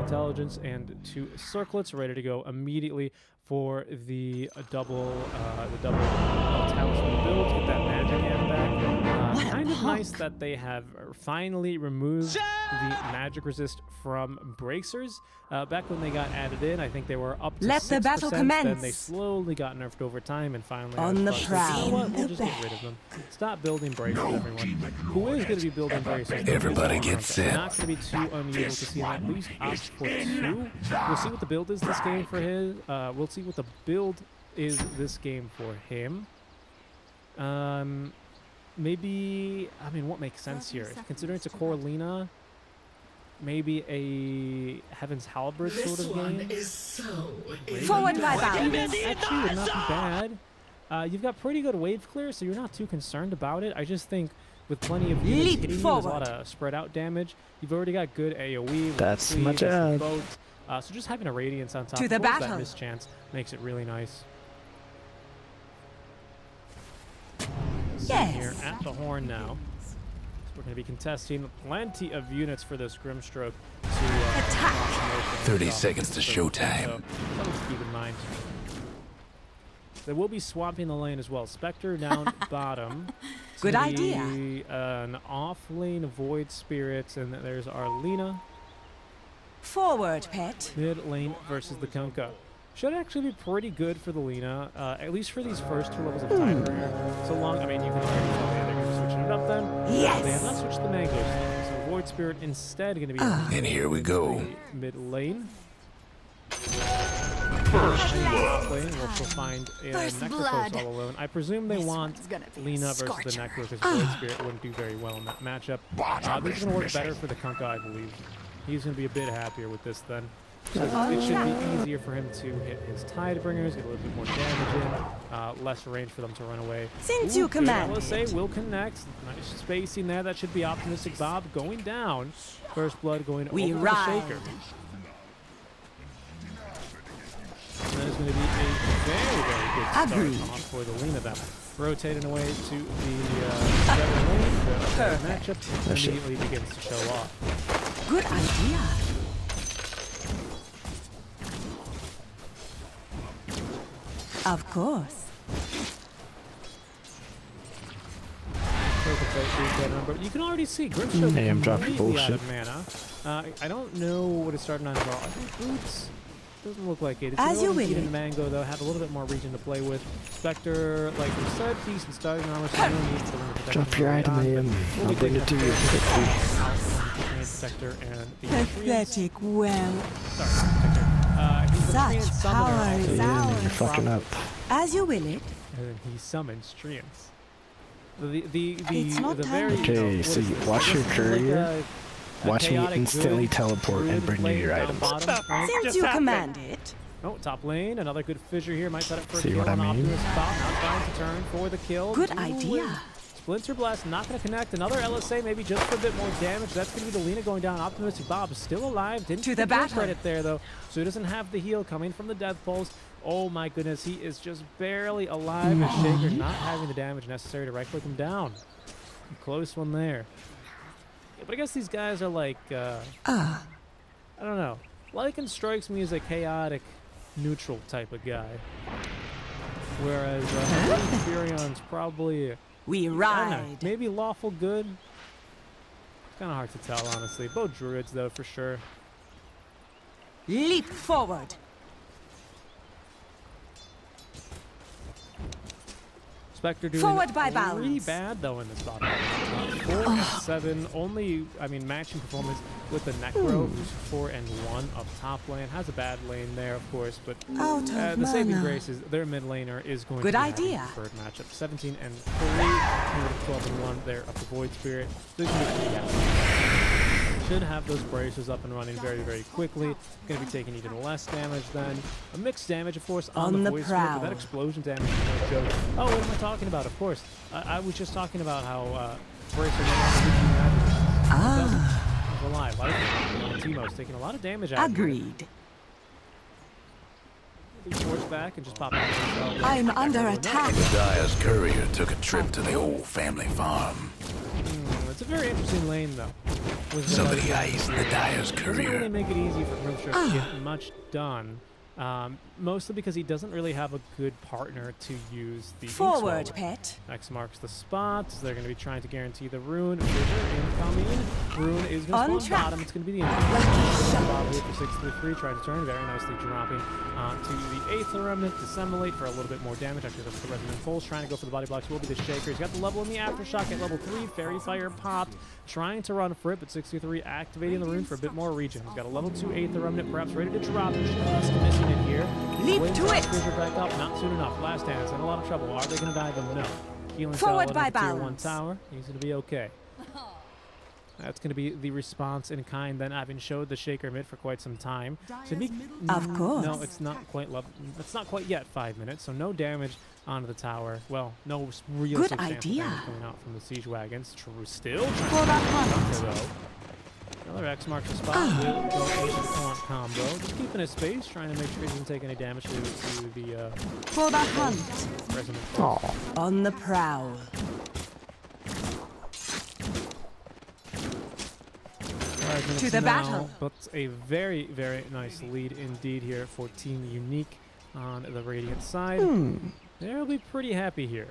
intelligence and 2 circlets, ready to go immediately for the double talisman build. Get that magic hand back. Kind of nice that they have finally removed the magic resist from bracers. Back when they got added in, I think they were up to 6%. Let the battle commence. Then they slowly got nerfed over time, and finally on the prowl. You know what? We'll just get rid of them. Stop building bracers, everyone. Who is going to be building bracers? Everybody get set. Not going to be too unusual to see him at least opt for 2. We'll see what the build is this game for his. We'll see what the build is this game for him. Maybe, I mean, what makes sense here? Considering it's a core Lina, maybe a Heaven's Halberd sort of game. Forward by balance. Actually would not be bad. You've got pretty good wave clear, so you're not too concerned about it. I just think with plenty of units hitting you, there's a lot of spread out damage. You've already got good AoE. That's my job. So just having a Radiance on top to the of battle. that mischance makes it really nice. Yes. Here at the horn now. So we're going to be contesting plenty of units for this Grimstroke to attack. 30 seconds to showtime. So something to keep in mind. They will be swapping the lane as well. Spectre down bottom. Good idea. An off lane Void Spirits, and there's our Lina. Forward, pet. Mid lane versus the Kunkka. Should actually be pretty good for the Lina, at least for these first 2 levels of Tidebringer. So long, I mean, you can already tell me they're going to be switching it up then. Yes! They have not switched the Mangoes. So Void Spirit instead going to be and here we go. Mid lane. First blood. We'll find a Necrophos all alone. I presume they want Lina versus the Necro because Void Spirit wouldn't do very well in that matchup. This is going to work better for the Kunkka, I believe. He's going to be a bit happier with this then. So it should be easier for him to hit his Tidebringers, get a little bit more damage in, less range for them to run away. Since you command let's say will connect. Nice spacing there. That should be Optimistic Bob going down. First blood going over the Shaker. And that is going to be a very, very good start off for the Lina. That rotating away to the seven lane. The matchup immediately begins to show off. Good idea. Of course. But you can already see Grimstroke I'm dropping bullshit. out of mana. I don't know what it's starting on at all. I think Boots doesn't look like it. It's as you will. And Mango though have a little bit more region to play with. Spectre, like we said, decent starting armor. So no need to drop your item, I'll bring it to you quickly. Spectre and the pathetic. Well. Sorry, Spectre. Such power is ours. You're fucking up. As you will it. And then he summons Treants. The very okay, so you watch your courier. Watch me instantly teleport and bring you your items. Since you command it. Oh, top lane, another good fissure here. Might set up for a See kill. what I mean? Not trying to turn for the kill. Good idea. Splinter Blast not going to connect. Another LSA, maybe just for a bit more damage. That's going to be the Lina going down. Optimistic Bob still alive. Didn't to the battle. Credit there though, so he doesn't have the heal coming from the Death Pulse. Oh my goodness, he is just barely alive. And Shaker not having the damage necessary to right-click him down. Close one there. Yeah, but I guess these guys are like, I don't know. Lycan strikes me as a chaotic, neutral type of guy. Whereas Furion's probably, we ride. Maybe lawful good. It's kind of hard to tell, honestly. Both druids, though, for sure. Leap forward. Spectre doing forward by pretty balance. Bad though in this bottom. 4 and 7, only matching performance with the Necro, who's 4 and 1 up top lane. Has a bad lane there, of course, but the saving grace is their mid laner is going to be idea. Preferred matchup. 17 and 3, 12 and 1 there up the Void Spirit. So should have those bracers up and running very, very quickly. Going to be taking even less damage than a mixed damage, of course, on the Void Spirit, but that explosion damage is no joke. Oh, what am I talking about? Of course, I was just talking about how bracers are alive. Teemo's taking a lot of damage out. Agreed. Force back and just pop out. I'm under attack. The Dyer's courier took a trip to the old family farm. It's a very interesting lane, though. Somebody eyes the Dyer's Doesn't really career. make it easy for Grimstroke to get much done. Mostly because he doesn't really have a good partner to use the Forward, Inkswell. pet. X marks the spot. They're going to be trying to guarantee the rune. Fissure incoming. Rune is going to spawn bottom. It's going to be the Bottom here for 633. Trying to turn. Very nicely dropping onto the Aether Remnant. Dissemblate for a little bit more damage. Actually, that's the Resonant Pulse. Trying to go for the body blocks. Will be the Shaker. He's got the level in the Aftershock at level 3. Fairy Fire popped. Trying to run for it, but 633 activating the rune for a bit more regen. He's got a level 2 Aether Remnant. Perhaps ready to drop. Just missing it here. Leap Wins to it! Fissure back up. Not soon enough. Last Dance in a lot of trouble. Are they going to dive him? No. Healing Forward by Tier 1 balance. tower. He's going to be okay. That's going to be the response in kind. Then having showed the Shaker mid for quite some time. Should be Of course. No, it's not quite it's not quite yet 5 minutes, so no damage onto the tower. Well, no real Good substantial idea. damage coming out from the siege wagons. True, still For that hunt. though. Another X marks the spot. Will go into the taunt combo. Just keeping his space, trying to make sure he doesn't take any damage to the For the hunt. Resonant Oh, Pulse. On the prowl. To the battle. But a very, very nice lead indeed here for Team Unique on the Radiant side. They'll be pretty happy here.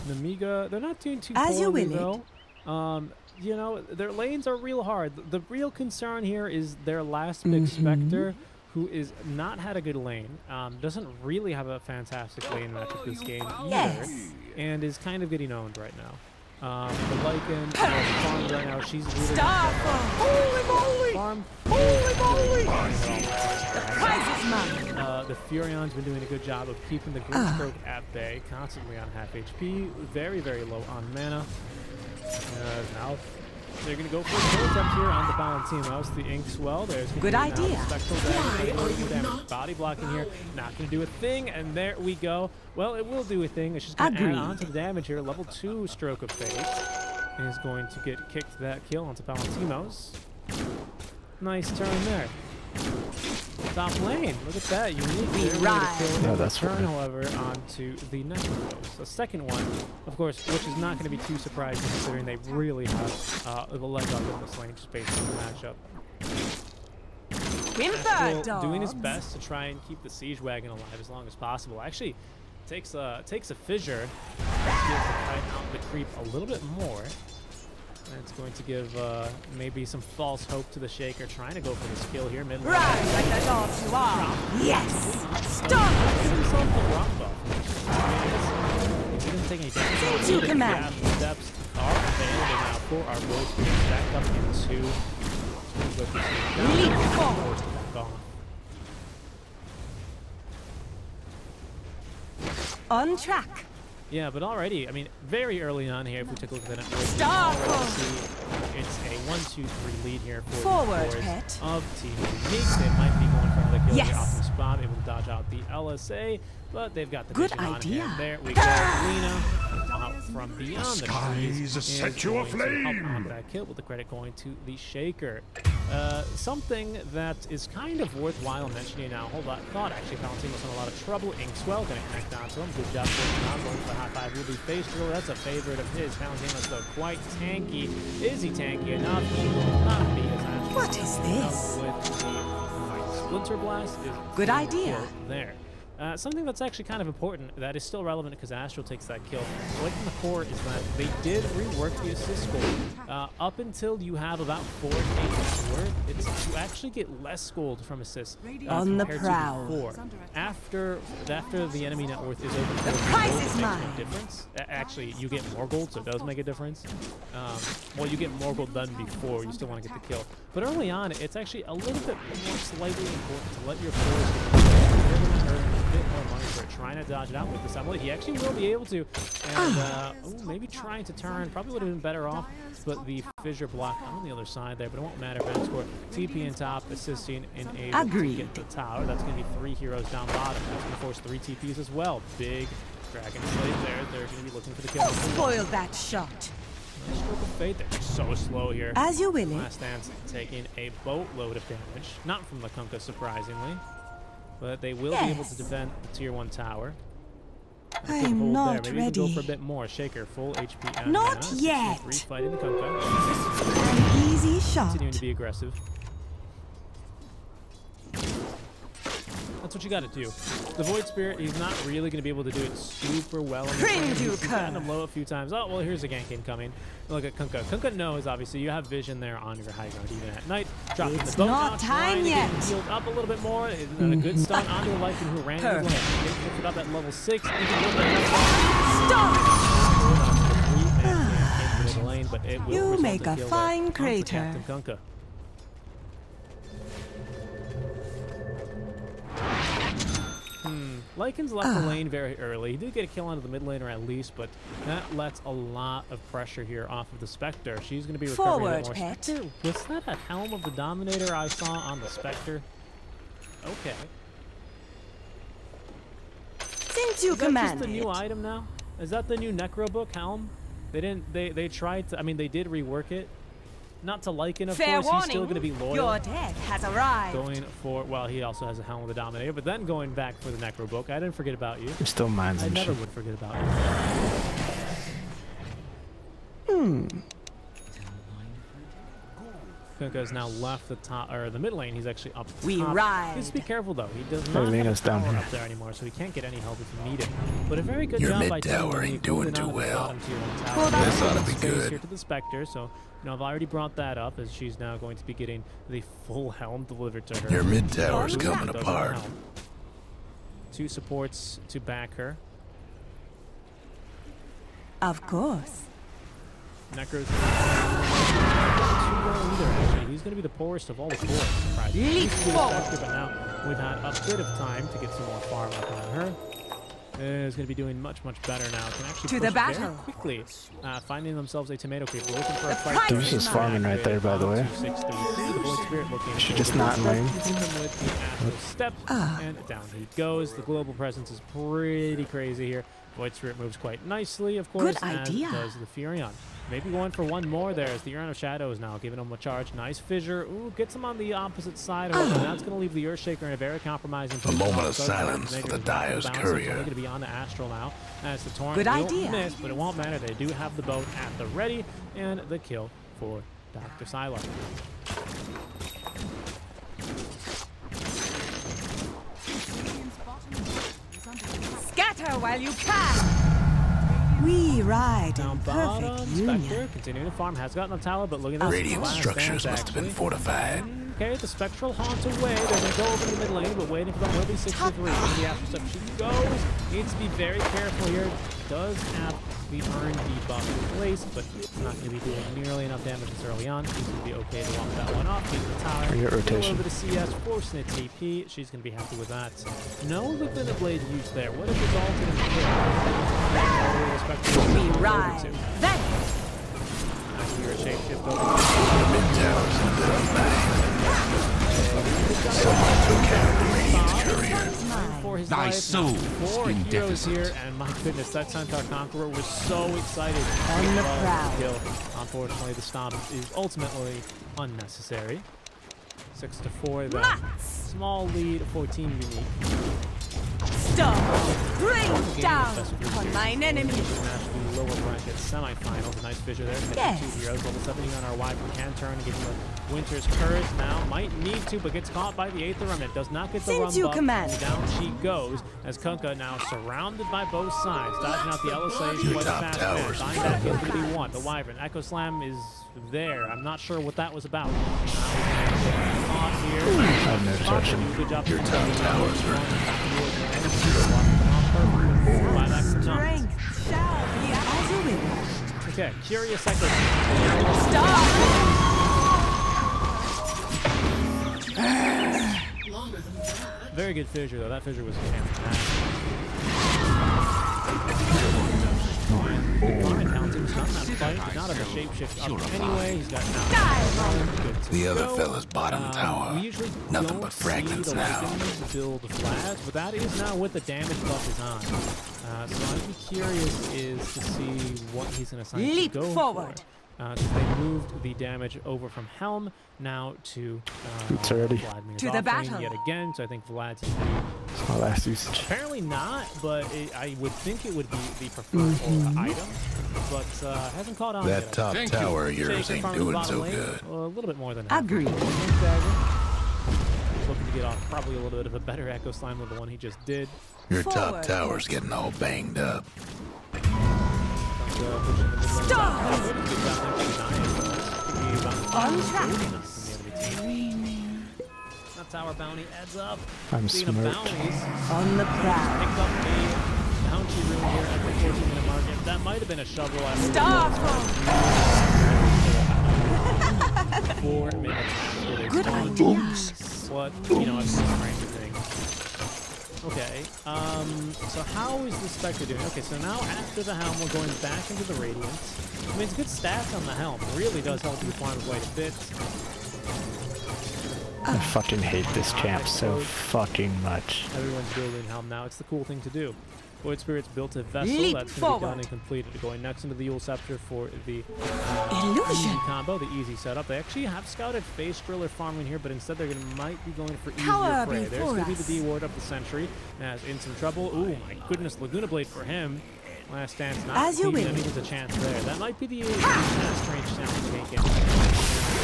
Namiga, they're not doing too As you poorly will though. You know, their lanes are real hard. The real concern here is their last big Spectre, who is not had a good lane, doesn't really have a fantastic lane matchup this game either, Yes. and is kind of getting owned right now. The Lycan farm right now, she's really Stop! Holy moly! farm. Holy moly! The prize is mine. The Furion's been doing a good job of keeping the Grimstroke at bay, constantly on half HP, very, very low on mana. Now they're going to go for a kill attempt here on the Palantinos. The Inkswell, there's going to Good be idea. now spectral damage. Body blocking here, not going to do a thing, and there we go. Well, it will do a thing. It's just going to add on to the damage here. Level 2 Stroke of Fate is going to get kicked that kill onto Palantinos. Nice turn there. Top lane, look at that. Unique Oh, that's turn, right. however, onto the Necros. The second one, of course, which is not going to be too surprising considering they really have the leg up in this lane just based on the matchup. Whimper, Still doing his dogs. best to try and keep the siege wagon alive as long as possible. Actually, takes a fissure to kite out the creep a little bit more. And it's going to give maybe some false hope to the Shaker, trying to go for the skill here. Mid Rise like the dogs you are. Yes. Stop. Give himself the rock buff. He didn't take any damage. Into command. The steps are available now for our boys to stack up into. Leap forward. On track. Yeah, but already, I mean, very early on here, if we take a look at the network, Stop. we already see it's a 1-2-3 lead here for Forward, the boys pet. of Team Unique. They might be going for another kill here Yes. off the spot, able to dodge out the LSA, but they've got the Good vision on idea. hand. There we go. Lena out from beyond the trees skies set you going to help aflame. on that kill, with the credit going to the Shaker. Something that is kind of worthwhile mentioning now. Hold on, thought actually Valentino's in a lot of trouble. Inkswell gonna connect onto him. Good job pushing on. Going for the high five will be face drill. That's a favorite of his. Valentino's though quite tanky. Is he tanky enough? He will not be, as actually What is this? with the Splinter Blast is Good the idea. kill there. Something that's actually kind of important that is still relevant because Astral takes that kill. Like in the core is that they did rework the assist gold. Up until you have about 4 games worth, you actually get less gold from assists On the compared prowl. to before. After the enemy net worth is over, the prize is makes no mine. difference. Actually, you get more gold, so it does make a difference. Well, you get more gold than before. You still want to get the kill, but early on, it's actually a little bit more slightly important to let your force earn a bit more money for it. Trying to dodge it out with the Assembly. He actually will be able to. And ooh, maybe trying to turn. Probably would have been better off. But the fissure block on the other side there. But it won't matter. Van score. TP in top, assisting in able Agreed. to get the tower. That's going to be 3 heroes down bottom. That's going to force 3 TPs as well. Big Dragon Slave there. They're going to be looking for the kill. Spoil that shot. Nice stroke of fate there. So slow here. As you will it. Last Dance taking a boatload of damage. Not from the Kunkka, surprisingly. But they will be able to Yes. defend the tier 1 tower. I am not Maybe ready. You can go for a bit more. Shaker, full HP. And Not yet. Fighting the Kunkka. An easy shot. Continuing to be aggressive. That's what you got to do. The Void Spirit, he's not really going to be able to do it super well. He's gotten him low a few times. Oh, well, here's a gank incoming. Look at Kunkka. Kunkka knows, obviously, you have vision there on your high ground, even at night. Dropping the boat not now, time yet. yet. Healed up a little bit more. A good stun onto a Lycan who ran into the lane. Picked it up at level 6. Stop! Lane, but it will You make a fine crater. Captain Kunkka. Lycan's left the lane very early. He did get a kill onto the mid laner at least, but that lets a lot of pressure here off of the Spectre. She's going to be recovering a bit more. Spectre, was that a Helm of the Dominator I saw on the Spectre? Okay. Since you command command just the new item now? Is that the new Necro book Helm? They tried to, I mean, they did rework it. Not to Lycan, of course, he's still going to be loyal. Your death has arrived. Going for, well, he also has a Helm of the Dominator, but then going back for the Necro book. I didn't forget about you. It still minds I and never shit. would forget about you. Kunkka's now left the top, or the mid lane. He's actually up top. We ride. Just be careful though. He does not have a tower up there anymore, so he can't get any help if you need it. But a very good job by tower ain't doing too well. This ought to be good. Here to the Spectre, so I've already brought that up as she's now going to be getting the full Helm delivered to her. Your mid tower's coming apart. 2 supports to back her. Of course. Necro's too well either, actually. He's going to be the poorest of all the poor. Leap forward. But now we've had a bit of time to get some more farm up on her. Is going to be doing much better now. Can actually to push the battle very quickly, finding themselves a tomato creep. We're looking for a fight. There's just farming right there, by the way. Should just not lane. Step and down he goes. The global presence is pretty crazy here. Void Spirit moves quite nicely, of course, as does the Furion. Maybe going for one more there as the Urn of Shadows now giving him a charge. Nice fissure. Ooh, gets him on the opposite side of it. And that's going to leave the Earthshaker in a very compromising position. A moment of silence for the Dire's courier. They're going to be on the Astral now. As the Torrent will miss, but it won't matter. They do have the boat at the ready. And the kill for Dr. Psylocke. Scatter while you can. We ride in perfect union. Spectre continuing to farm, has gotten a tower, but look at this. Radiant structures must have been fortified. Okay, the Spectral haunts away. They're going to go over to the mid lane, but waiting for them will be 63. The Astral Step, she goes. Needs to be very careful here. Does have the Urn debuff in place, but it's not going to be doing nearly enough damage this early on. She's going to be okay to walk that one off. Beat the tower. Rotation. A little bit of CS, forcing a TP. She's going to be happy with that. No Liquid Blade used there. What if it's resulted in the kill? We ride. Then. Accurate shapeshift over. The mid tower's in a bit of a bang. Someone took care of the Radiant's courier. For his Thy soul Four is heroes deficient. here, and my goodness, that Centaur Conqueror was so excited On the prowl. kill. Unfortunately, the stomp is ultimately unnecessary. 6-4, then. Small lead for Team Unique. Stop. Bring down on mine enemy. Lower bracket semifinals. A nice fissure there. Yes. 2 heroes. Level 70 on our wide. Can turn and give him a Winter's Curse now. Might need to, but gets caught by the 8th Remnant. Does not get the run buff. Down she goes as Kunkka now surrounded by both sides. Dodging out the LSA. Your top tower's Buying back is going to be 1. The Wyvern. Echo Slam is there. I'm not sure what that was about. I have no detection. Good job. Your top towers are Strength shall be as you will. Okay, Curious Echo. Stop. Very good fissure though. That fissure was fantastic. Fine, Hound's not that fight. Not have a shapeshift up anyway. He's got now. the other fella's bottom tower. We usually Nothing but fragments now. Build flags, but that is now what the damage buff is on. So I'd be curious is to see what he's going to decide to go forward. for. So they moved the damage over from Helm now to It's already Vladimir's to the offlane battle yet again. So I think Vlad's it's my last usage. apparently not, but I would think it would be the preferred item, but hasn't caught on That yet. top tower of yours Shaker ain't farming doing bottom so lane, good. a little bit more than half. Agreed. He's looking to get off probably a little bit of a better Echo Slime than the one he just did. Your top Forward. tower's getting all banged up. Stop! On track. That tower bounty adds up. I'm Speaking of smart. bounties, On the prowl. picked up a bounty room here at the 14-minute market. That might have been a shovel. Stop! 4 minutes. Good idea. What, you know, it's just Stranger Things. Okay, so how is the Spectre doing? Okay, so now after the Helm, we're going back into the Radiance. I mean, it's good stats on the Helm. It really does help you climb quite a bit. I fucking hate this champ so fucking much. Everyone's building Helm now. It's the cool thing to do. Void Spirit's built a vessel Leap that's going to be done forward. and completed. Going next into the Yule Scepter for the Illusion. easy combo, the easy setup. They actually have scouted Face Driller farming here, but instead might be going for easier Tower prey. There's before going to be us. the D-Ward of the Sentry. As in some trouble. Ooh, my goodness, Laguna Blade for him. Last stance, not As you even will. a chance there. That might be the strange sound to take in.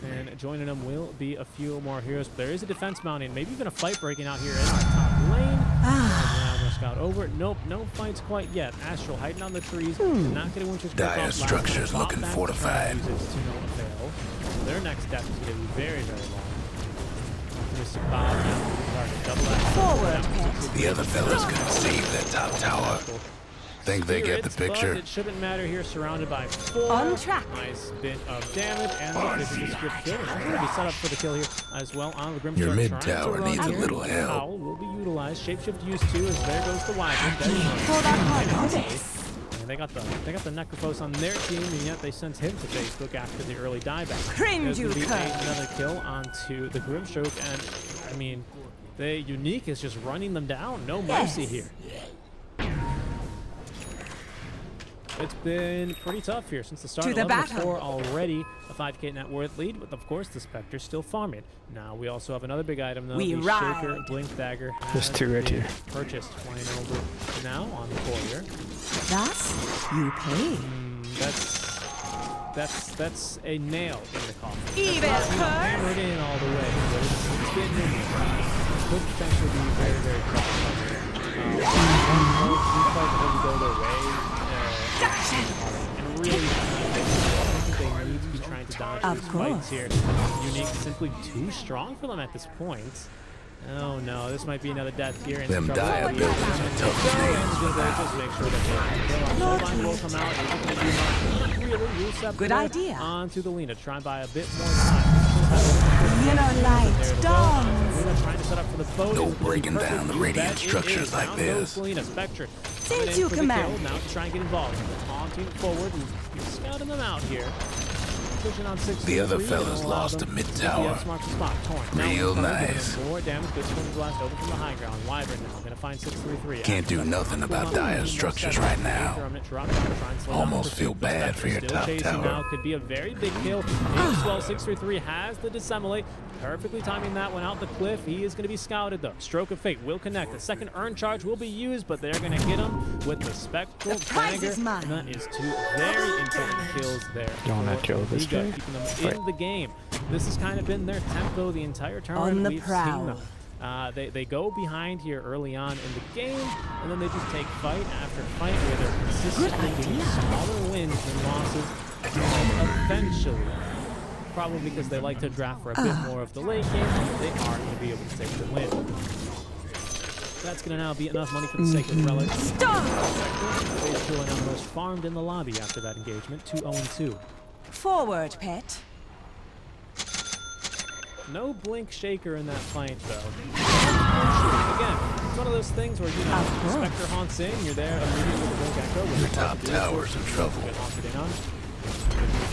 And joining them will be a few more heroes. There is a defense mounting, maybe even a fight breaking out here in our top lane. Now we're gonna scout over. Nope, no fights quite yet. Astral hiding on the trees, not getting Winter's Grip Dire off last structures time. looking Pop back fortified. to no avail. Their next step is going to be very, very long. Optimistic bow down to the target. Double action. Forward, The other fella's gonna save that top tower. Think they get the Spirits, picture? But it shouldn't matter here, surrounded by 4. On track. Nice bit of damage, and the 50 script kill. It's going to be set up for the kill here as well on the Grim Your Shark mid trying to tower run needs a here. little help. Owl will be utilized. Shapeshift used too, as there goes the Wyvern. For that hypothesis. And they got the Necrophos on their team, and yet they sent him to Facebook after the early dieback. Cringe, There's you gonna be cunt. another kill onto the Grimstroke, and I mean, the Unique is just running them down. No mercy here. It's been pretty tough here since the start. To the 11 to battle. 4 already, a 5k net worth lead, but of course the Spectre's still farming. Now we also have another big item though. We the ride. Shaker Blink Dagger. There's has 2 right been here. Purchased, flying over now on the Courier. Thus, you pay. That's a nail in the coffin. Evil That's not curse. hammered in all the way, but it's been could potentially be very, very troublesome. Go their way. And really, I think they need to be trying to dodge Of these course. fights here. Unique simply too strong for them at this point. Oh no, this might be another death here. And Them dire buildings are tough as nails. just make sure that the line will come out. Good idea. Onto the Lena, try and buy a bit more time. Yellow light dawns. Lena trying to set up for the boat. No It would be breaking perfect. down the You radiant bet it structures is. like Down goes this. Lena, Spectre. Since Coming in you for the command. kill, now to try and get involved. Taunting forward, he's scouting them out here. Pushing on 6. The other fella's lost a mid tower. Real nice. More damage. Good swing blast over from the high ground. Wyvern now gonna find 633. Can't do nothing about dire structures right now. Almost feel bad for your top tower. Now could be a very big kill. As well, 633 has the dissemblate. Perfectly timing that one out the cliff. He is going to be scouted though. Stroke of Fate will connect. The second urn charge will be used, but they're going to get him with the Spectral The prize Dagger. is mine. And that is 2 very important kills there. Don't for have kill this Liga, guy. keeping them in the game. This has kind of been their tempo the entire tournament. On the We've prowl. seen them. They go behind here early on in the game, and then they just take fight after fight where they're consistently getting smaller wins than losses. And eventually, probably because they like to draft for a bit more of the late game, they are going to be able to take the win. That's going to now be enough money for the Sacred Relic. Stop! They're still now the most farmed in the lobby after that engagement, 2-0-2. Forward, pet. No Blink Shaker in that fight, though. Again, it's one of those things where, you know, Spectre haunts in, you're there immediately with the Blink Echo. Your top tower's in trouble. Get haunted in on.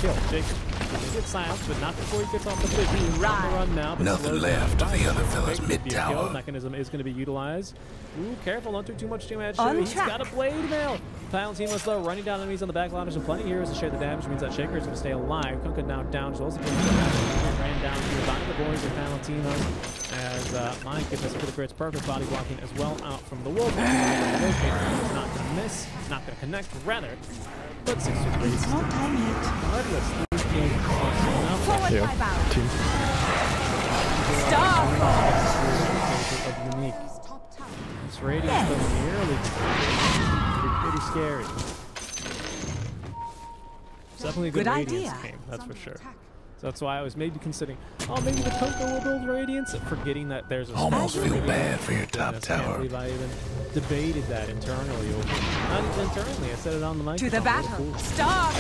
Kill. Shaker. He gets silenced, but not before he gets off the vision. On the run now, but Nothing left of the other fella's mid-tower. Mechanism is going to be utilized. Ooh, careful, don't do too much damage. He's got a blade mail. Palantino's though running down enemies on the back line. There's plenty of heroes to share the damage. Means that Shaker is going to stay alive. Kunkka now down as well as the ran down to the bottom of the boys of Palantino. As my goodness, for the crits, perfect body blocking as well out from the wolf. He's not going to miss, not going to connect, rather. But 6 to 3. It's not time yet. Regardless, this game is Forward Yeah. my bow. Team. Star of unique. This radiance doesn't nearly pretty scary. It's definitely a good radiance game, that's for sure. So that's why I was maybe considering, oh, maybe the Kunkka will build radiance, forgetting that there's a Almost feel bad for your top tower. I can't believe I even debated that internally. Not even internally, I said it on the mic. to the battle. Star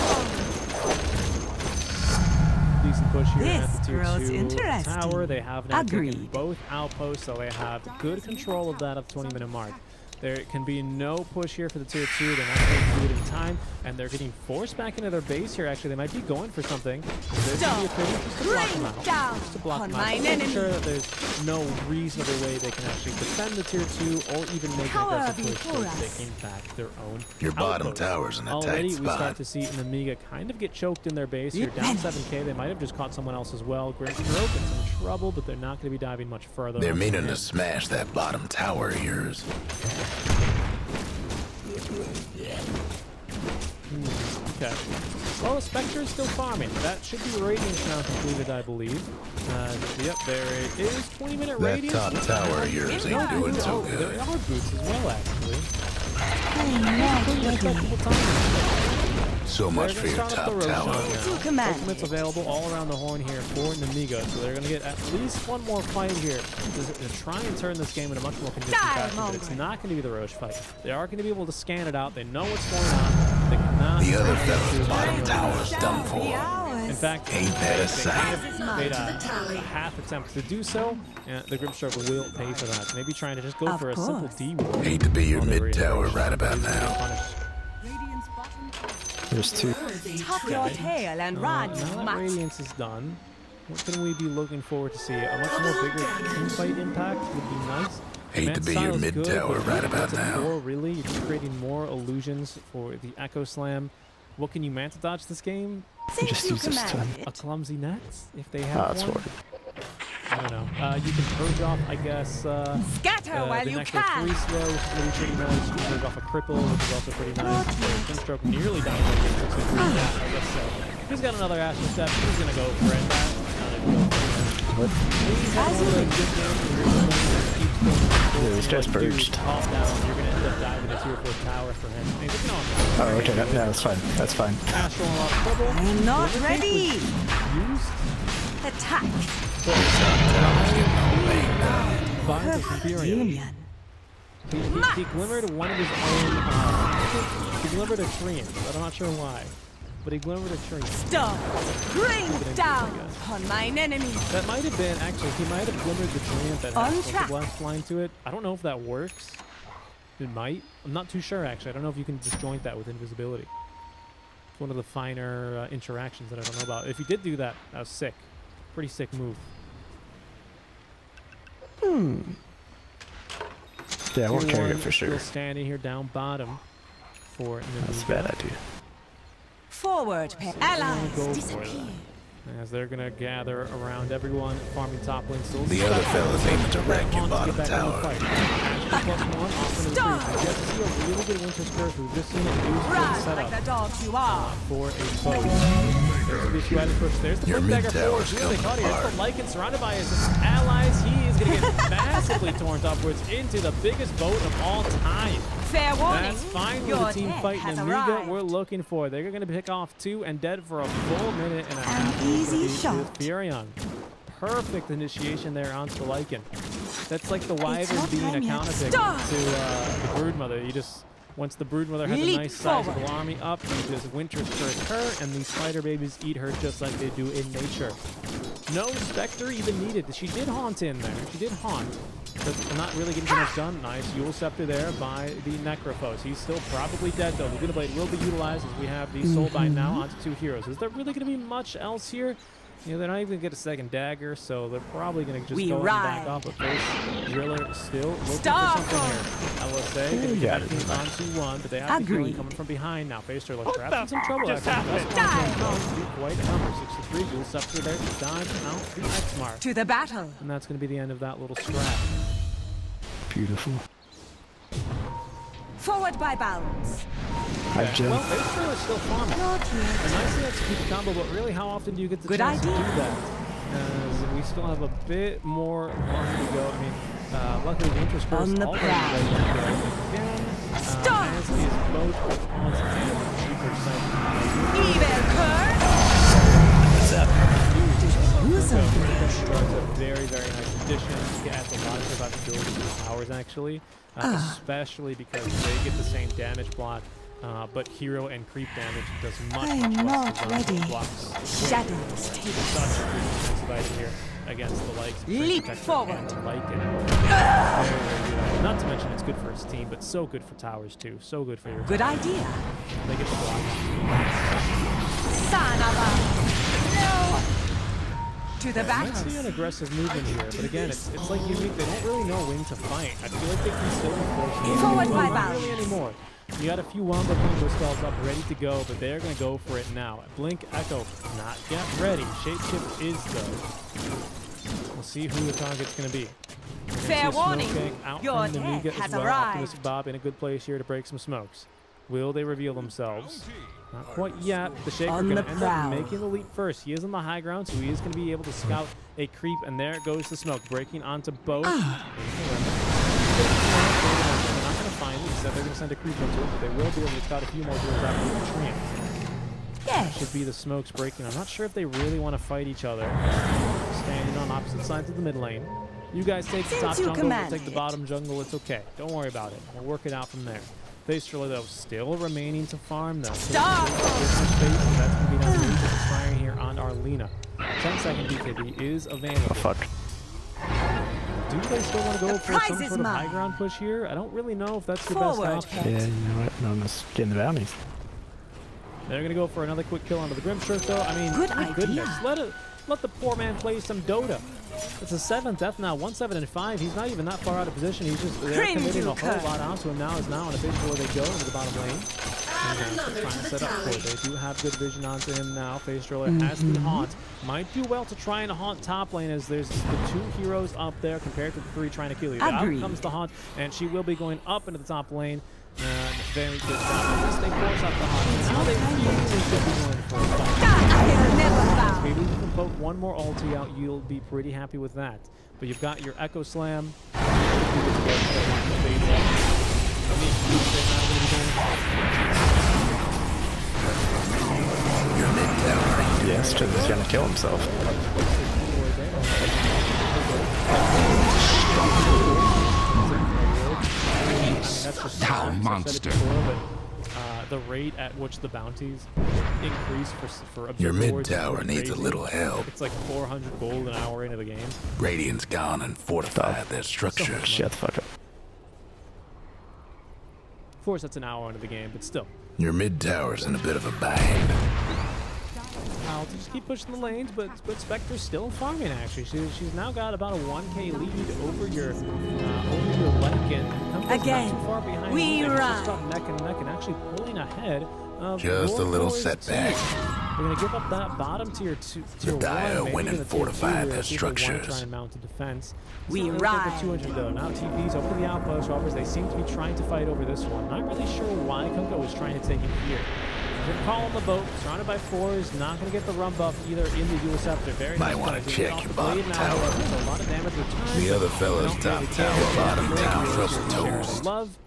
Decent push here This at the tier grows 2 interesting. tower. They have now taken Agreed. both outposts, so they have good control of that at the 20-minute mark. There can be no push here for the tier 2. They're not going to do it in time, and they're getting forced back into their base here. Actually, they might be going for something. There's going to be a pity just to block them out. Just to block them out. I'm sure that there's no reasonable way they can actually defend the tier 2 or even make an aggressive push towards taking back their own Your bottom outpost. tower's in a tight Already, we spot. start to see an Amiga kind of get choked in their base. You're down 7k. They might have just caught someone else as well. Grimstroke in some trouble, but they're not going to be diving much further. They're meaning to smash that bottom tower of yours. Okay. Well, Spectre is still farming. That should be Radiance now completed, I believe. Yep, there it is. 20-minute That Radiance. top tower of yours ain't doing so There good. are boots as well, actually. I'm Respectable time. So much for your They're gonna start up top the tower. Roshan now. command. Ultimates available all around the horn here for Namiga, so they're going to get at least one more fight here to try and turn this game in a much more convincing fashion, but it's not going to be the Roche fight. They are going to be able to scan it out. They know what's going on. They cannot The other fella's bottom tower's done for. in fact, Ain't that a they sight? made a half attempt to do so, and the Grimstroke will pay for that. Maybe trying to just go for a simple D-ward. Hate to be your mid-tower right about now. There's 2. Tuck your tail and run, Now that mutt. Radiance is done, what can we be looking forward to see? A much more bigger team fight impact would be nice. Hate to be your mid-tower right about now. Really, you're just creating more illusions for the Echo Slam. What can you Manta dodge this game? Just use this time. A clumsy nets, if they have That's one. horrid. I don't know. You can purge off, I guess, Scatter while the you next can. 3 slow, which is really pretty nice. You can purge off a cripple, which is also pretty nice. Sunstroke nearly down to I guess so. He's got another Astral Step. He's going to go for it. What? He's had one of those good games. Yeah, this guy's purged. Top down, you're going to end up diving a tier 4 tower for him. He's looking on. Oh, okay. No, that's fine. That's fine. Astral and a lot of trouble. I'm not ready. Used. Attack. By the Perfect Imperium. union. He glimmered one of his own. He glimmered a treant, but I'm not sure why. But he glimmered a treant. Stop. Rain down on mine enemies. That might have been, actually, he might have glimmered the treant that On has track. the blast flying to it. I don't know if that works. It might. I'm not too sure, actually. I don't know if you can disjoint that with invisibility. It's one of the finer interactions that I don't know about. If you did do that, that was sick. Pretty sick move. Yeah, I won't carry it for Still sure. standing here down bottom for That's a Namiga. bad idea. Forward pair. Go Allies for disappear. that. As they're going to gather around everyone, farming top lane. Still The other fella's aiming to wreck your bottom tower. Stop. You have to see a really good Winter's Curse. We've just seen it used for the Run like setup the dogs you are. for a boat. There's the issue added push. There's the Your Flip Dagger mid-tower's forward. Who they caught here? coming It's the Lycan surrounded by his allies. He is going to get massively torn upwards into the biggest boat of all time. Fair warning. That's finally Your the team death fight has Namiga arrived. we're looking for. They're going to pick off 2 and dead for a full minute and a half. An easy With shot. Furion. Perfect initiation there onto the Lycan. That's like the It's Wyvern not being a time yet. counterpick Stop. to the Broodmother. You just Once the Broodmother has a nice sizable army up, he does Winter's Curse her, and these spider babies eat her just like they do in nature. No Spectre even needed. She did haunt in there. She did haunt. But not really getting too much done. Nice Yule Scepter there by the Necrophos. He's still probably dead, though. The Lunar Blade will be utilized as we have the Soulbind now onto 2 heroes. Is there really going to be much else here? You know, they're not even going to get a second dagger, so they're probably going to just go and back off. But face Driller still looking for something here. LSA going to get team on 2-1, but they have the healing coming from behind now. Face Driller trapped in some trouble. Quite a number. 63. Yule Scepter there to dive out the X mark. To the battle. And that's going to be the end of that little scrap. Beautiful. Forward by bounds. Okay. Well, Face Driller is still farming. A nicely executed combo, but really, how often do you get the chance to do that? We still have a bit more long to go. I mean, luckily, the Winter's Curse already ready to go again. As is both once again. Evil curse. What's up? A very, very nice addition. It adds a lot of survivability to the towers, actually, especially because they get the same damage block, but hero and creep damage does much less to blocks. Shadows take Such a good item here against the likes of leap forward. Not to mention it's good for his team, but so good for towers too. So good for your good idea. They get the blocks. Son of a no. To the back. I might see an aggressive movement here, but again, it's like unique. They don't really know when to fight. I feel like they can still enforce forward by not really anymore. You got a few Wamba combo spells up ready to go, but they're going to go for it now. Blink Echo, not yet ready. Shapeshift is though. We'll see who the target's going to be. Fair warning, your head has well. arrived. Optimus Bob in a good place here to break some smokes. Will they reveal themselves? Not quite yet. The Shaker going to end up making the leap first. He is on the high ground, so he is going to be able to scout a creep, and there goes the smoke, breaking onto both. They're not going to find it. He said they're going to send a creep into it, but they will be able to scout a few more drills after the treant. Yes. Should be the smokes breaking. I'm not sure if they really want to fight each other. Standing on opposite sides of the mid lane. You guys take the top jungle, we'll take the bottom jungle. It's okay. Don't worry about it. We'll work it out from there. Face Driller, though, still remaining to farm, though. Stop! That's going to be down to firing here on Arlena. 10-second BKB is available. Oh, fuck. Do they still want to go for some sort of high ground push here? I don't really know if that's the best option. Yeah, you know what? No, let's get in the bounties. They're going to go for another quick kill onto the Grimshirt, though. I mean, goodness. Let the poor man play some Dota. It's a 7th death now, 1-7-5. He's not even that far out of position. He's just they're committing a whole lot onto him now. Is now in a phase where they go into the bottom lane. And trying to set up for it. They do have good vision onto him now. Face Driller has the haunt. Might do well to try and haunt top lane as there's the 2 heroes up there compared to the 3 trying to kill you. Out comes the haunt, and she will be going up into the top lane. Very good job. They force out the haunt. Now they really should be going for it. Maybe you can poke one more ulti out. You'll be pretty happy with that. But you've got your Echo Slam. Yes, Tristan's gonna kill himself. Town monster. The rate at which the bounties increase for your mid tower needs a little help. It's like 400 gold an hour into the game. Radiant's gone and fortified their structures. Shut the fuck up. Of course, that's an hour into the game, but still. Your mid tower's in a bit of a bind. I'll just keep pushing the lanes, but Spectre's still farming. Actually, she's now got about a 1K lead over your Lycan. Again, not too far behind we run. Just neck and neck and actually pulling ahead of just a little setback. We're gonna give up that bottom tier 2. The Dire went and fortified their structures. Try and mount a defense. We ride. 200 though. Now TP's over the outpost. However, they seem to be trying to fight over this one. Not really sure why Kunko was trying to take it here. They're calling the boat, surrounded by 4s, not going to get the run buff either in the Yule Scepter. Very might want to check your bottom tower. A lot of damage returned. The other fella's top tower, bottom tower, trouble toes. Love.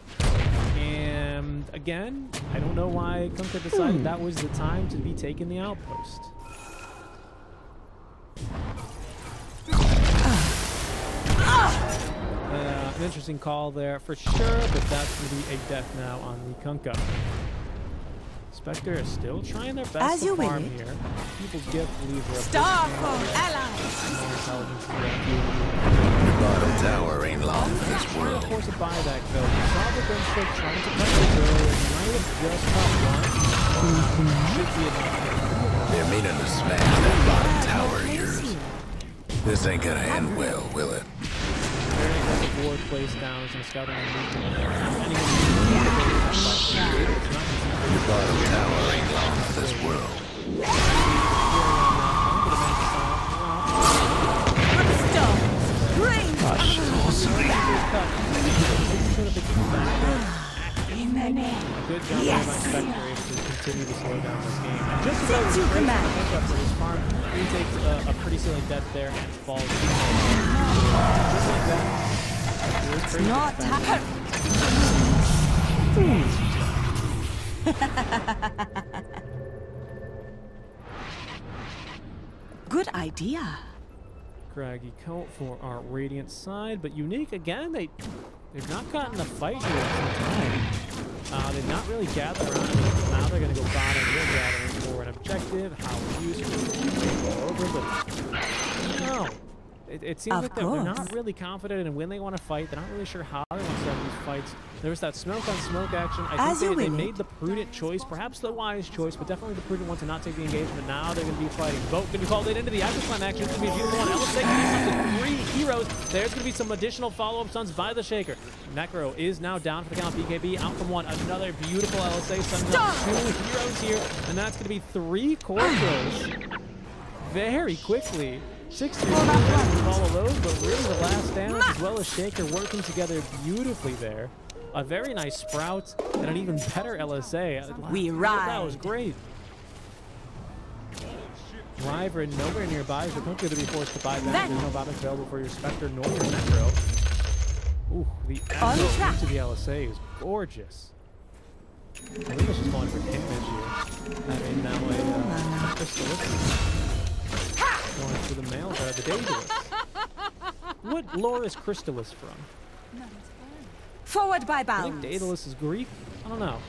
And again, I don't know why Kunko decided that was the time to be taking the outpost. An interesting call there for sure, but that's going to be a death now on the Kunkka. Spectre is still trying their best to farm here. People's Gift leaves her Star for allies. Your bottom tower ain't long for this world. Of course, a buyback though. We saw the Gunstick trying to cut this earlier. Might have just caught one. Should be enough. They're meaning to smash that bottom tower of yours. This ain't gonna end well, will it? Very aggressive ward place down. He's going to scout on the movement. Your bottom tower ain't long for this world. Good job by Spectre able to continue to slow down this game. And just about to pick up for his farm, he takes a pretty silly death there and falls. Just like that. It's not Good idea. Craggy coat for our Radiant side, but Unique again. They've not gotten a fight here in some time. They've not really gathered around it. Now they're going to go bottom. They're gathering for an objective. How useful over, but no. It seems like they're not really confident in when they want to fight. They're not really sure how they want to start these fights. There was that smoke on smoke action. I think they made the prudent choice, perhaps the wise choice, but definitely the prudent one to not take the engagement. Now they're going to be fighting. Boat going to be called into the Active Slam action. It's going to be a beautiful one. Ellis taking up to 3 heroes. There's going to be some additional follow-up stuns by the Shaker. Necro is now down for the count. BKB out from 1. Another beautiful LSA stun. 2 heroes here, and that's going to be 3 corpos very quickly. 6 with all of those, but really the last damage as well as Shaker working together beautifully there. A very nice Sprout and an even better LSA. We ride. That was great. River nowhere nearby, so don't get to be forced to buy that. There's no bottom available for your Spectre nor your Necro. Ooh, the echo into the LSA is gorgeous. I think it's just going for damage here. Having now a Crystallis. Going for the male, the Daedalus. What lore is Crystallis from? Forward by bounds. I think Daedalus is Greek. I don't know.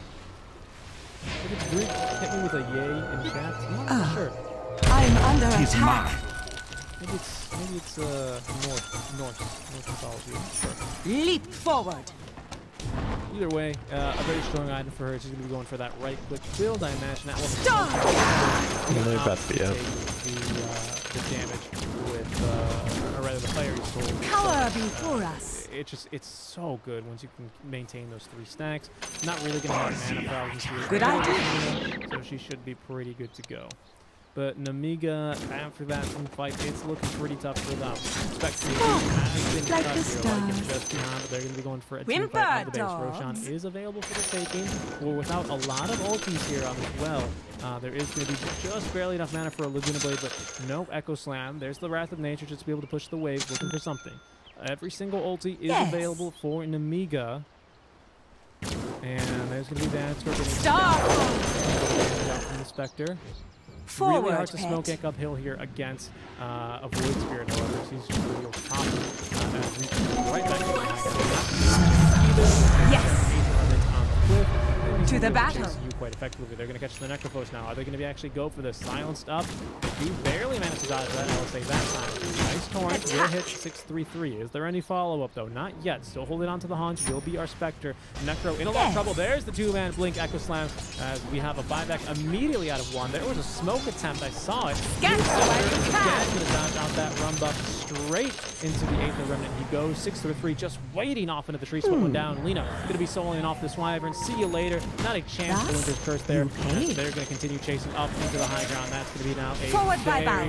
If it's Greek, hit me with a yay in chat. I'm not sure. I'm under attack. Maybe it's Norse mythology. Sure. Leap forward. Either way, a very strong item for her. She's going to be going for that right-click build. I imagine that will they're about to be up. The damage with, or rather, the player you sold. Cover before us. It's so good once you can maintain those 3 stacks. Not really going to have mana problems here. Good idea. So she should be pretty good to go. But Namiga, after that fight, it's looking pretty tough for them. Spectre has been cut here, just behind, but they're going to be going for a team fight on the base. Roshan is available for the taking. Well, without a lot of ultis here as well, there is going to be just barely enough mana for a Laguna Blade, but no Echo Slam. There's the Wrath of Nature just to be able to push the waves, looking for something. Every single ulti is available for Namiga. And there's going to be that. Stop! From the Spectre. Forward, really hard to smoke gank uphill here against a Void Spirit, however. He's just really over top right back to the to the battle. You quite effectively. They're going to catch the Necrophos now. Are they going to be actually go for the silenced up? You barely managed to dodge that, I'll say that time. Nice torrent. Will hit 633. Is there any follow-up, though? Not yet. Still holding on to the haunch. Will be our Spectre. Necro in a lot of trouble. There's the 2-man Blink Echo Slam as we have a buyback immediately out of 1. There was a smoke attempt. I saw it. Again, going to dodge out that run buff straight into the 8th Remnant. He goes 633, just waiting off into the tree. Smoke one down. Lena going to be soloing off this Wyvern. See you later. Not a chance for Winter's Curse there. They're going to continue chasing up into the high ground. That's going to be now a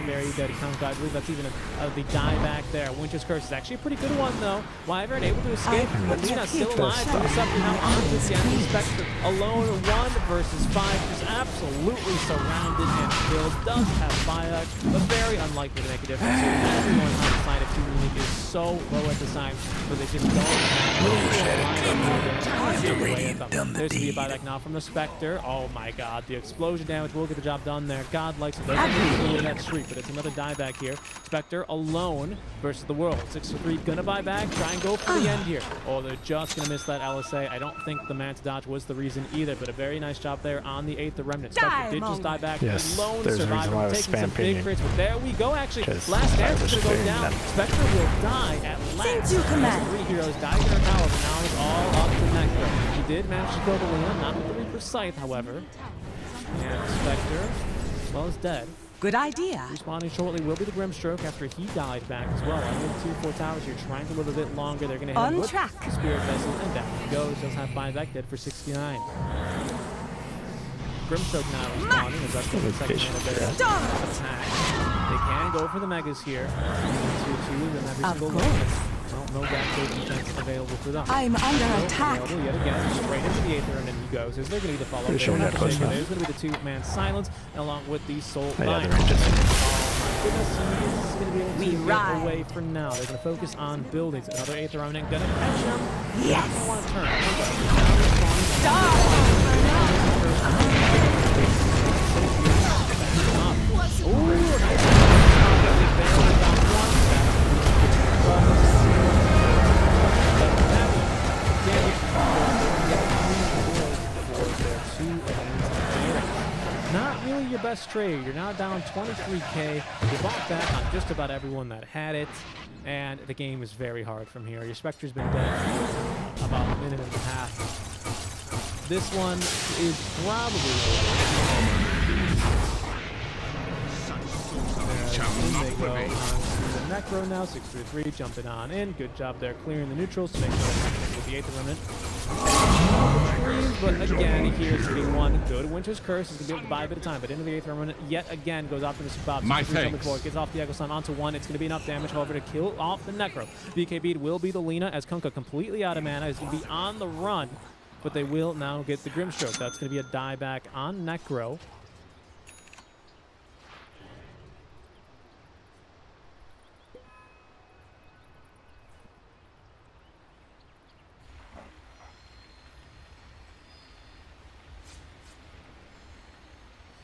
very dead count. I believe that's even the dieback there. Winter's Curse is actually a pretty good one, though. Wyvern able to escape, but Lena still alive. Goes up now onto the enemy Spectre. Alone 1 versus 5. Just absolutely surrounded and killed. Does have buyback, but very unlikely to make a difference. Everyone on the side of Team Unique is so low at this time, but they just don't have the radiant done the There's deed. the buyback now from the Spectre. Spectre. Oh my god, the explosion damage will get the job done there. God likes it. Doesn't that streak, but it's another dieback here. Spectre alone versus the world. 6-3, gonna buy back, try and go for the end here. Oh, they're just gonna miss that LSA. I don't think the Manta dodge was the reason either, but a very nice job there on the 8th, the Remnant. Spectre did just die back. Yes, Lone there's a reason survivor, why I was taking some spam big pinging. crits, but there we go actually. Because Last I dance was is gonna go sparing down. them. Spectre will die at last. Since you command. 3 heroes died in their tower, but now it's all up to Necro. He did manage to kill the Luna, not with the Reaper Scythe, however. And Spectre, well, is dead. Good idea. Respawning shortly will be the Grimstroke after he died back as well. I think 2-4 towers here trying to live a bit longer. They're going to hit with track. the Spirit Vessel, and down he goes. Does have buyback, dead for 69. Grimstroke now respawning as that's the second one of their attack. They can go for the Megas here. 2-2 in every single one. Well, no backstage defense available for them. I'm under attack. Available yet again, straight into the Aether, and then he goes. Is there going to be the follow-up? Pretty sure There's that close enough. going to be the 2-man silence, along with the Soul Yeah, Bind. they're just- Oh my goodness, he is going to be able to We get ride. away for now. They're going to focus on buildings. Another Aether Remnant going to catch him. Yes. Not want to turn. Not really your best trade. You're now down 23k. You bought that on just about everyone that had it, and the game is very hard from here. Your Spectre's been dead for about a minute and a half. This one is probably they go on to the Necro now, 6-3, jumping on in. Good job there, clearing the neutrals to make sure that with the 8th Remnant. But again, here's 3-1. Go to Winter's Curse. He's going to be able to buy a bit of time, but into the 8th Remnant yet again goes off to the spot. My thanks. Gets off the Echo Sun onto 1. It's going to be enough damage, however, to kill off the Necro. BKB will be the Lina as Kunkka completely out of mana. He's going to be on the run, but they will now get the Grimstroke. That's going to be a dieback on Necro.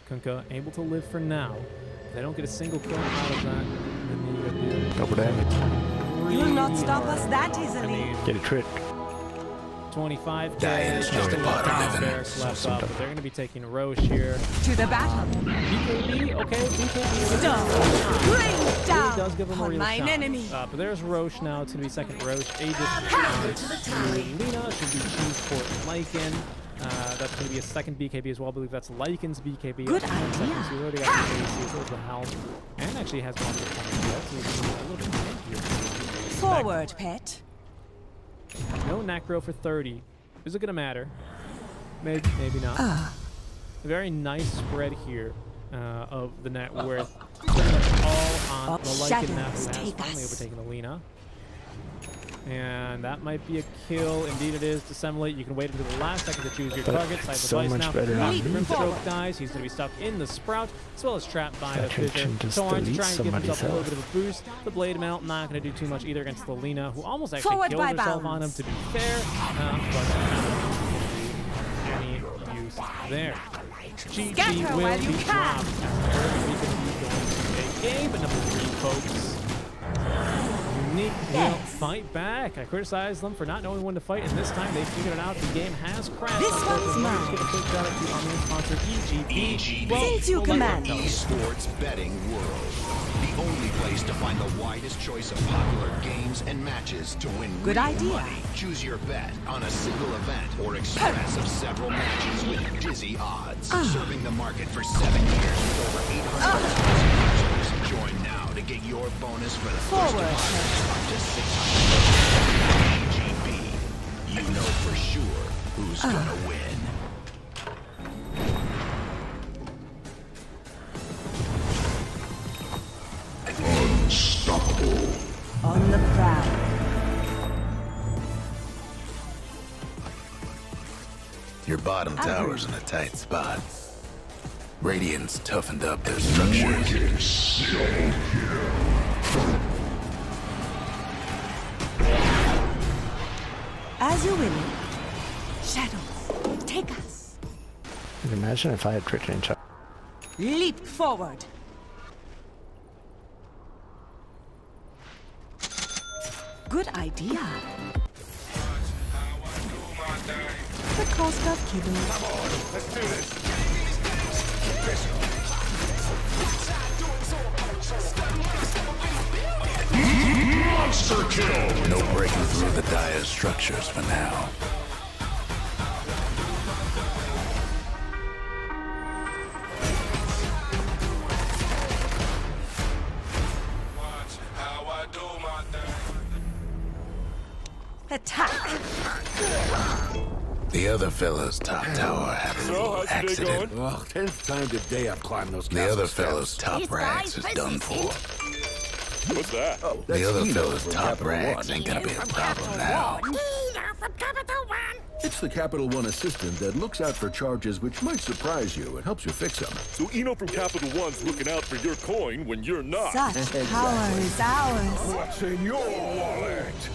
Kunkka able to live for now. If they don't get a single kill out of that, then you do. Double damage. You'll not stop us that I easily. mean, Get a trick. 25k, Dying's just no a part lot of of living. barracks left up. But they're going to be taking Roche here. To the battle. BKB, okay, BKB. Stone. Rain Really down does give them a on real mine shot. enemy. But there's Roche now. It's going to be second Roche. Aegis to Lina. Should be cheese for Lycan. That's going to be a second BKB as well. I believe that's Lycan's BKB. Good So idea. he's already got the AC as well as the health. And actually has one for coming yet, so he's a little bit tankier. Forward, pet. No Necro for 30. Is it going to matter? Maybe, maybe not. A very nice spread here of the net worth. Pretty much all on the Lycan now, who has finally overtaken the Lina. And that might be a kill. Indeed it is. Dissemblate. You can wait until the last second to choose your target. Side so device much now. better than The me. Grimstroke dies. He's going to be stuck in the Sprout, as well as trapped by the That can Fissure. just Torn to delete try and give himself a little somebody's bit of a boost. The Blade Melt not going to do too much either against the Lina, who almost actually Forward killed by herself bounds. on him, to be fair. But any use there. GG Scatter will while you be can. dropped. After we can be going to a game, but number 3, folks. Unique will fight back. I criticized them for not knowing when to fight, and this time they figured it out. The game has crashed. This one's mine. Give a quick shout out to our main sponsor, EGB. Since you command. Esports betting world. The only place to find the widest choice of popular games and matches to win Good real idea. money. Choose your bet on a single event or express of several matches with dizzy odds. Serving the market for 7 years with over 800,000 users. Join now to get your bonus for the first Forward. deposit up to 600. EGB. You know for sure who's gonna win. On the prowl. Your bottom tower's in a tight spot. Radiant's toughened up their structures. As you will. Shadows, take us. Imagine if I had crit range. Leap forward. Good idea. The cost of killing. Come on, let's do this. Monster kill! No breaking through the dire structures for now. Attack! The other fella's top tower had a little accident. Oh, 10th time today I've climbed those The castle other steps. fella's top rags is done for. What's that? Oh, The other Eno fella's from top Capital rags One. ain't gonna be a problem now. It's the Capital One assistant that looks out for charges which might surprise you and helps you fix them. So Eno from Capital One's looking out for your coin when you're not. Such power is ours. What's in your wallet?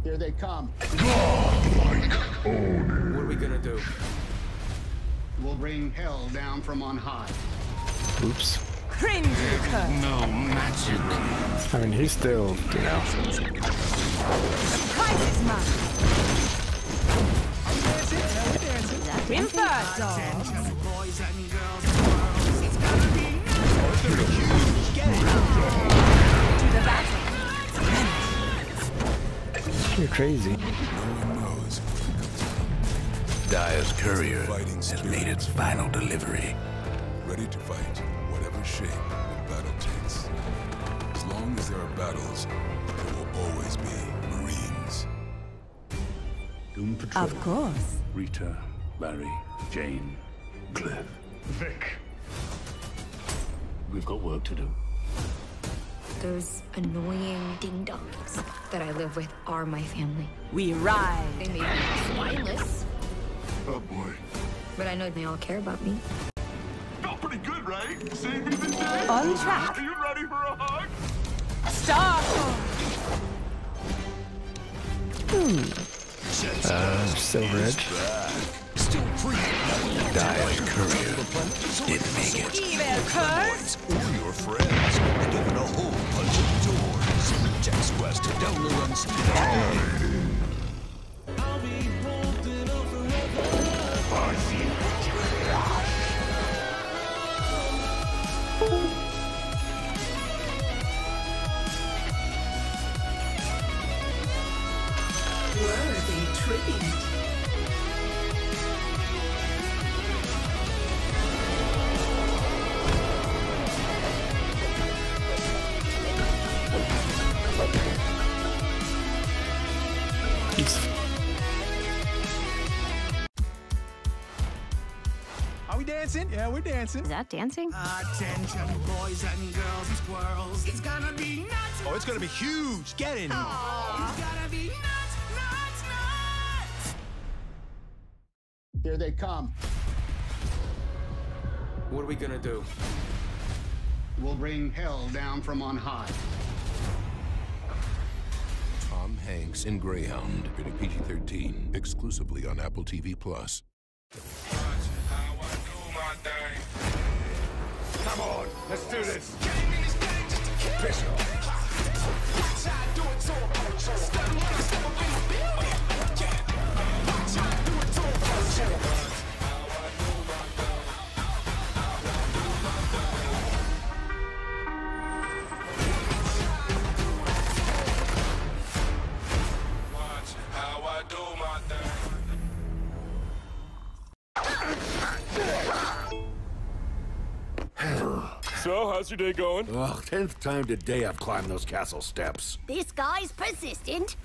Here they come. What are we gonna do? We'll bring hell down from on high. Oops. Cringe curse. No magic. I mean, he's still, you know. Prize is mine. Inferno. Boys and girls, worlds, it's gonna be To the battle. You're crazy. Dire's courier has made its final delivery. Ready to fight, whatever shape the battle takes. As long as there are battles, there will always be Marines. Doom Patrol. Of course. Rita, Larry, Jane, Cliff. Vic. We've got work to do. Those annoying ding-dongs that I live with are my family. We ride. They may be spineless, Oh boy. but I know they all care about me. Felt pretty good, right? Saved me the day. On track. Are you ready for a hug? Star. Silver Edge. Dire's courier didn't make it. Evil curse. or your friends, and open a whole bunch of doors. Text Quest to download on Steam. Worthy tribute. Are we dancing? Yeah, we're dancing. Is that dancing? Attention, boys and girls and squirrels. It's gonna be nuts. Oh, it's gonna be huge. Get in. It's gonna be nuts, nuts, nuts. Here they come. What are we gonna do? We'll bring hell down from on high. Tom Hanks in Greyhound, rated PG-13, exclusively on Apple TV+. Come on, let's do this. So, how's your day going? Oh, 10th time today I've climbed those castle steps. This guy's persistent.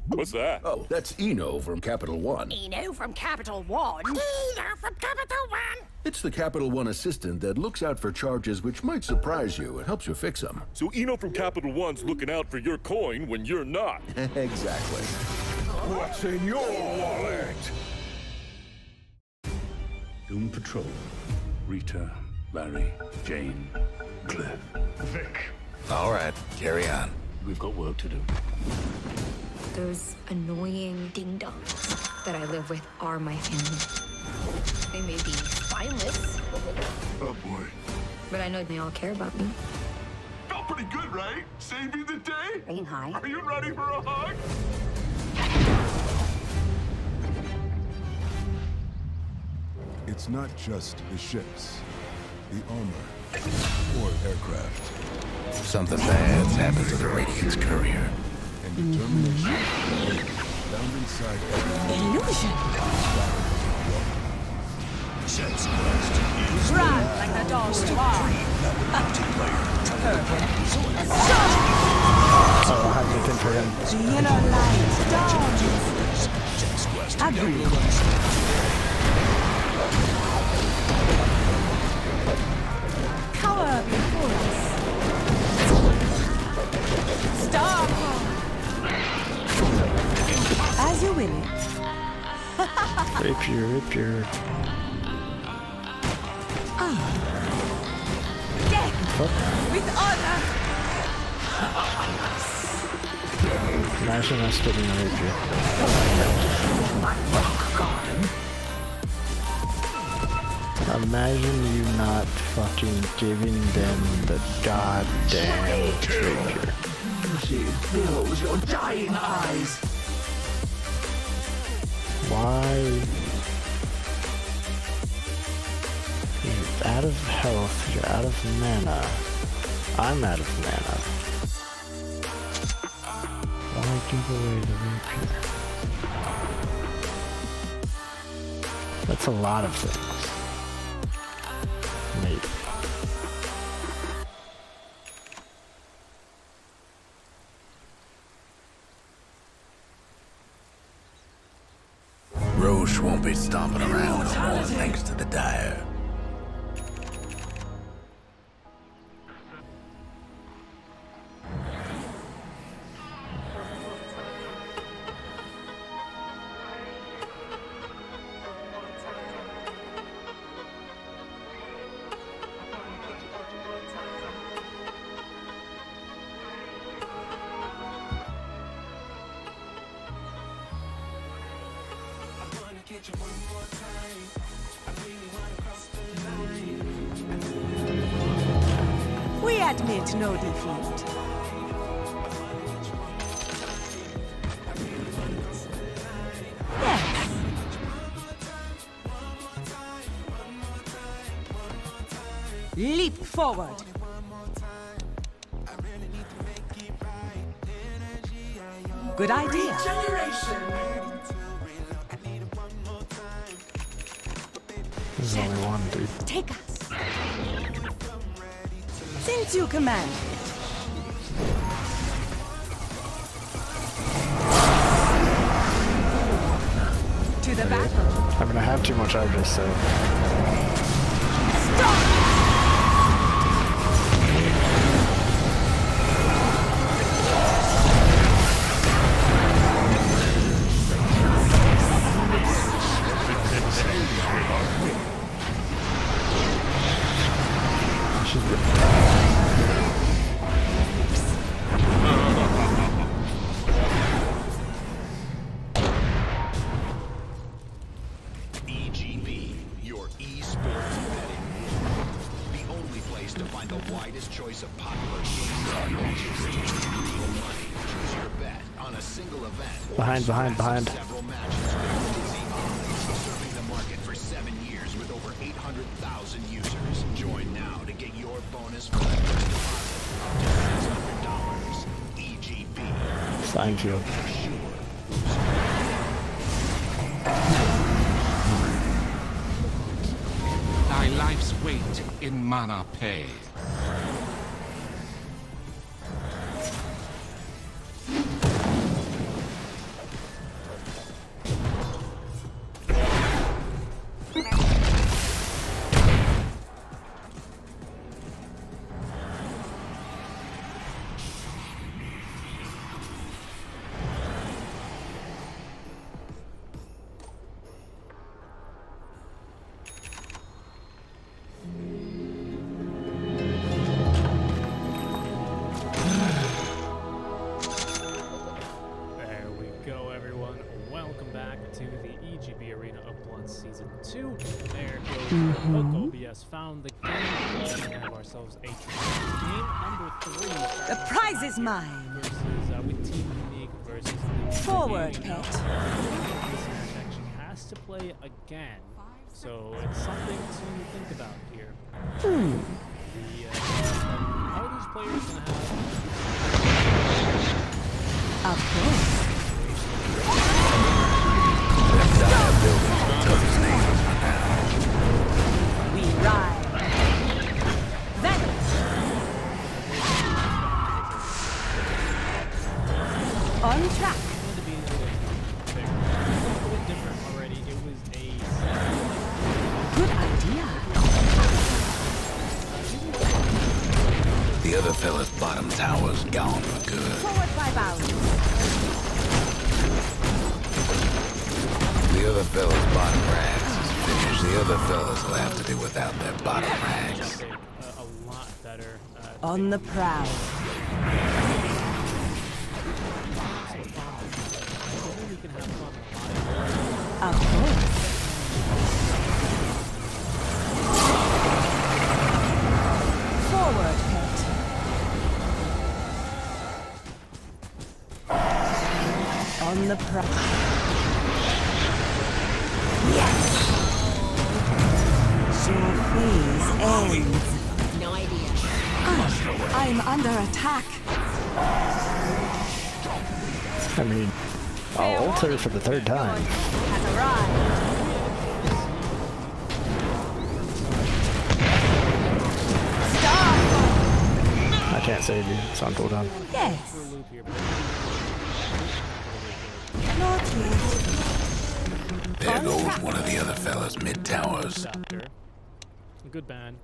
What's that? Oh, that's Eno from Capital One. Eno from Capital One. Eno from Capital One. It's the Capital One assistant that looks out for charges which might surprise you and helps you fix them. So Eno from Capital One's looking out for your coin when you're not. Exactly. What's in your wallet? Doom Patrol. Rita, Larry, Jane, Cliff. Vic. All right, carry on. We've got work to do. Those annoying ding-dongs that I live with are my family. They may be spineless. Oh boy. But I know they all care about me. Felt pretty good, right? Saving the day? Aim high. Are you ready for a hug? It's not just the ships, the armor, or aircraft. Something bad's happened to the Radiant's courier. And determination found inside every Illusion. Sense quest is Run like the dogs to are. multiplayer. Oh, I have anything for him. The yellow light dawns. Sense quest. Agreed. Cover before us. Star. As you will. Rapier. Death with honor. Imagine us getting a rapier. Imagine you not fucking giving them the goddamn rapier. Close your dying eyes. Why? You're out of health, you're out of mana. I'm out of mana. Why give away the rapier? That's a lot of things. Maybe. Roche won't be stomping around no more thanks to the Dire. We admit no defeat. Yes. Leap forward. Good idea. There's only one, dude. Take us. Since you command it. To the battle. I mean, I have too much charges, so. EGB, your esports betting world. The only place to find the widest choice of popular games and matches. Real money. Choose your bet on a single event. or Behind. several matches with dizzy odds. Serving the market for 7 years with over 800,000 users. Join now to get your bonus for the first deposit up to $600. EGB. Seinfeld. Thy life's weight in mana pay. Once Season 2. There goes the hook. OBS found the game. We have ourselves a game number 3. The prize is mine. Versus with Team Unique versus the Forward, Pet. Pet. This match actually has to play again, so it's something to think about here. How are these players going to have? Of course. We ride. Venice. On track. Different already. It was a good idea. The other fella's bottom tower's gone for good. Forward by bounds. The other fella's bottom rags is finished. The other fellas will have to do without their bottom rags. a lot better. On the prowl. Of course. Forward, Pet. On the prowl. Yes! Your phase ends. No idea. I'm under attack. I mean, I'll ult her for the third time. Has arrived. Stop! I can't save you. It's on cooldown. Yes. Not yet. There goes one of the other fellas mid-towers. Good ban.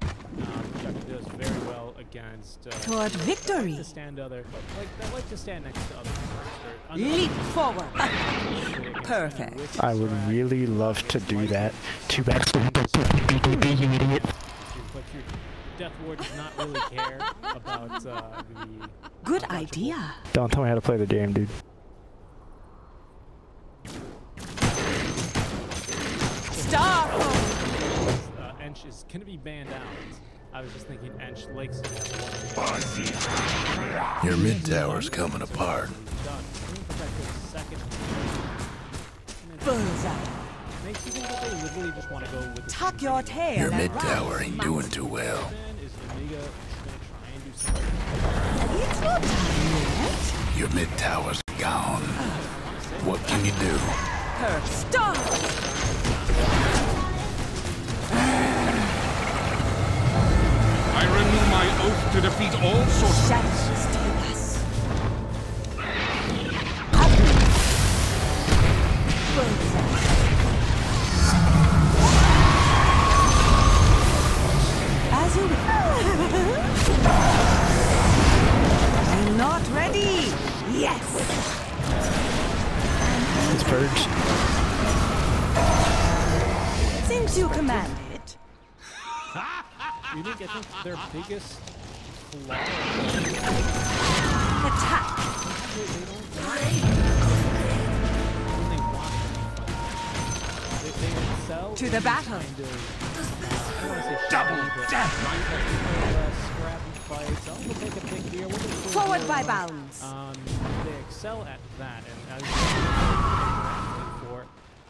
Chuck does very well against. Toward victory. To stand other, like to stand next to other players. Leap forward. Perfect. I would really love to do that. Too bad. You idiot. But your Death Ward does not really care about the. Good idea. Don't tell me how to play the game, dude. Stop! Ench is gonna be banned out. I was just thinking Ench likes to have one. Your mid tower's coming apart. Bullseye. Makes you think that they literally just want to go with the Tuck your tail. Your mid tower ain't doing too well. Is Amiga gonna try and do something? It's not time yet. Your mid tower's gone. What can you do? Stop! I renew my oath to defeat all sorcerers. Shadows take us. As you I'm not ready. Yes. It's purged. Since you command it. You think I think their biggest flaw Attack. they don't when they want to they excel To the battle. I don't want to say double death. Scrappy fights. We'll take a pick here. We'll Forward by bounds. They excel at that, and as for.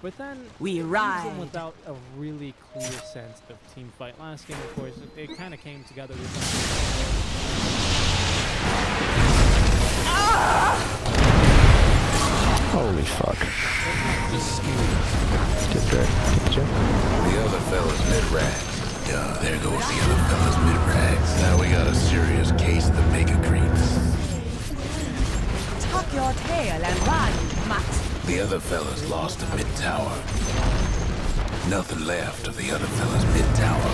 But then We leaves ride. them without a really clear sense of team fight. Last game, of course, it kind of came together with Holy fuck. Get there. Get you. The other fella's mid-rags. There goes the other fella's mid-rags. Now we got a serious case of the mega creeps. Tuck your tail and run, Matt. The other fella's lost a mid-tower. Nothing left of the other fella's mid-tower.